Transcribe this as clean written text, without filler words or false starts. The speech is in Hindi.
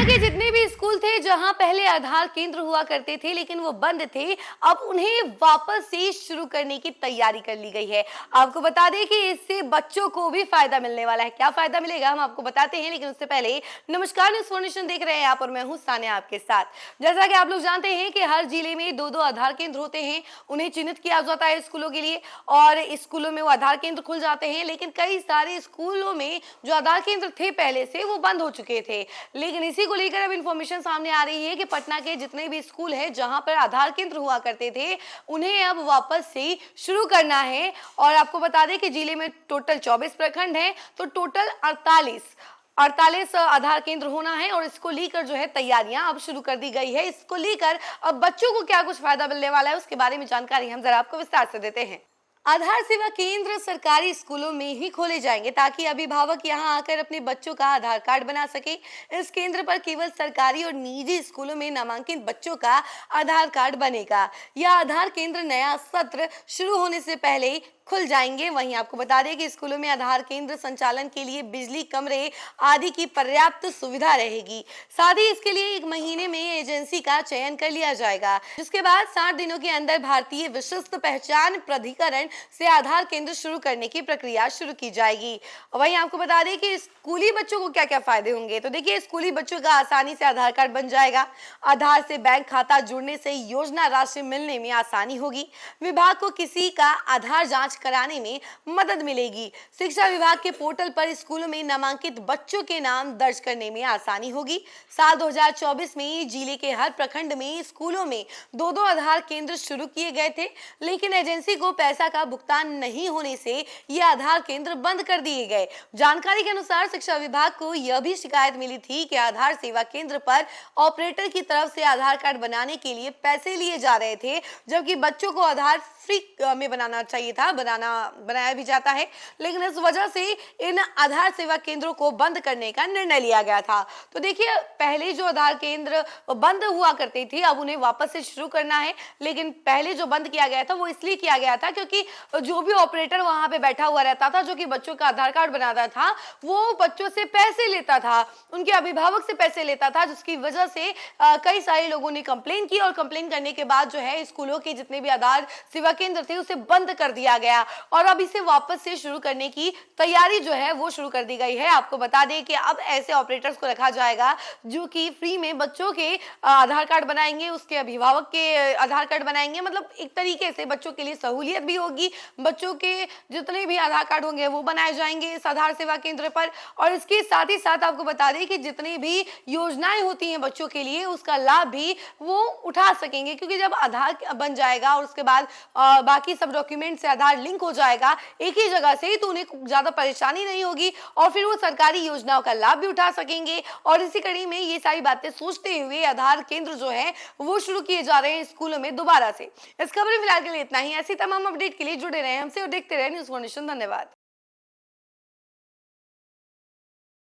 के जितने भी स्कूल थे जहां पहले आधार केंद्र हुआ करते थे लेकिन वो बंद थे, अब उन्हें वापस से शुरू करने की तैयारी कर ली गई है। आपको बता दें कि इससे बच्चों को भी फायदा मिलने वाला है। क्या फायदा मिलेगा हम आपको बताते हैं, लेकिन उससे पहले नमस्कार, न्यूज़ फॉर्नेशन देख रहे हैं आप और मैं हूं सानिया आपके साथ। जैसा कि आप लोग जानते हैं कि हर जिले में दो दो आधार केंद्र होते हैं, उन्हें चिन्हित किया जाता है स्कूलों के लिए और स्कूलों में वो आधार केंद्र खुल जाते हैं। लेकिन कई सारे स्कूलों में जो आधार केंद्र थे पहले से वो बंद हो चुके थे। लेकिन इसी को लेकर अब इन्फॉर्मेशन सामने आ रही है कि पटना के जितने भी स्कूल हैं जहां पर आधार केंद्र हुआ करते थे, उन्हें अब वापस से शुरू करना है। और आपको बता दें कि जिले में टोटल 24 प्रखंड हैं, तो टोटल 48 आधार केंद्र होना है और इसको लेकर जो है तैयारियां अब शुरू कर दी गई है। इसको लेकर अब बच्चों को क्या कुछ फायदा मिलने वाला है उसके बारे में जानकारी हम जरा आपको विस्तार से देते हैं। आधार सेवा केंद्र सरकारी स्कूलों में ही खोले जाएंगे ताकि अभिभावक यहां आकर अपने बच्चों का आधार कार्ड बना सके। इस केंद्र पर केवल सरकारी और निजी स्कूलों में नामांकित बच्चों का आधार कार्ड बनेगा। यह आधार केंद्र नया सत्र शुरू होने से पहले खुल जाएंगे। वहीं आपको बता दें कि स्कूलों में आधार केंद्र संचालन के लिए बिजली, कमरे आदि की पर्याप्त सुविधा रहेगी। साथ ही इसके लिए 1 महीने में एजेंसी का चयन कर लिया जाएगा, जिसके बाद 60 दिनों के अंदर भारतीय विशिष्ट पहचान प्राधिकरण से आधार केंद्र शुरू करने की प्रक्रिया शुरू की जाएगी। वहीं आपको बता दें कि स्कूली बच्चों को क्या क्या फायदे होंगे। तो देखिए, स्कूली बच्चों का आसानी से आधार कार्ड बन जाएगा। आधार से बैंक खाता जुड़ने से योजना राशि मिलने में आसानी होगी। विभाग को किसी का आधार जांच कराने में मदद मिलेगी। शिक्षा विभाग के पोर्टल पर स्कूलों में नामांकित बच्चों के नाम दर्ज करने में आसानी होगी। साल 2024 में जिले के हर प्रखंड में स्कूलों में दो दो आधार केंद्र शुरू किए गए थे, लेकिन एजेंसी को पैसा का भुगतान नहीं होने से ये आधार केंद्र बंद कर दिए गए। जानकारी के अनुसार शिक्षा विभाग को यह भी शिकायत मिली थी कि आधार सेवा केंद्र पर ऑपरेटर की तरफ से आधार कार्ड बनाने के लिए पैसे लिए जा रहे थे, जबकि बच्चों को आधार फ्री में बनाना चाहिए था, बनाया भी जाता है। लेकिन इस वजह से इन आधार सेवा केंद्रों को बंद करने का निर्णय लिया गया था। तो देखिए, पहले जो आधार केंद्र बंद हुआ करते थे, अब उन्हें वापस से शुरू करना है। लेकिन पहले जो बंद किया गया था वो इसलिए किया गया था क्योंकि जो भी ऑपरेटर वहां पे बैठा हुआ रहता था, जो कि बच्चों का आधार कार्ड बनाता था, वो बच्चों से पैसे लेता था, उनके अभिभावक से पैसे लेता था, जिसकी वजह से कई सारे लोगों ने कंप्लेन की और कंप्लेन करने के बाद जो है स्कूलों के जितने भी आधार सेवा केंद्र थे उसे बंद कर दिया गया और अब इसे वापस से शुरू करने की तैयारी जो है वो शुरू कर दी गई है। आपको बता दें कि अब ऐसे ऑपरेटर्स को रखा जाएगा जो कि फ्री में बच्चों के आधार कार्ड बनाएंगे, उसके अभिभावक के आधार कार्ड बनाएंगे। मतलब एक तरीके से बच्चों के लिए सहूलियत भी होगी। बच्चों के जितने भी आधार कार्ड होंगे वो बनाए जाएंगे इस आधार सेवा केंद्र पर। और इसके साथ ही साथ आपको बता दें कि जितनी भी योजनाएं होती हैं बच्चों के लिए, उसका लाभ भी वो उठा सकेंगे, क्योंकि जब आधार बन जाएगा और उसके बाद बाकी सब डॉक्यूमेंट से आधार लिंक हो जाएगा एक ही जगह से, तो उन्हें ज्यादा परेशानी नहीं होगी और फिर वो सरकारी योजनाओं का लाभ भी उठा सकेंगे। और इसी कड़ी में ये सारी बातें सोचते हुए आधार केंद्र जो है वो शुरू किए जा रहे हैं स्कूलों में दोबारा से। इस खबर में फिलहाल के लिए इतना ही। ऐसी तमाम अपडेट के लिए जुड़े रहे हमसे और देखते रहे न्यूज़ फॉर्नेशन। धन्यवाद।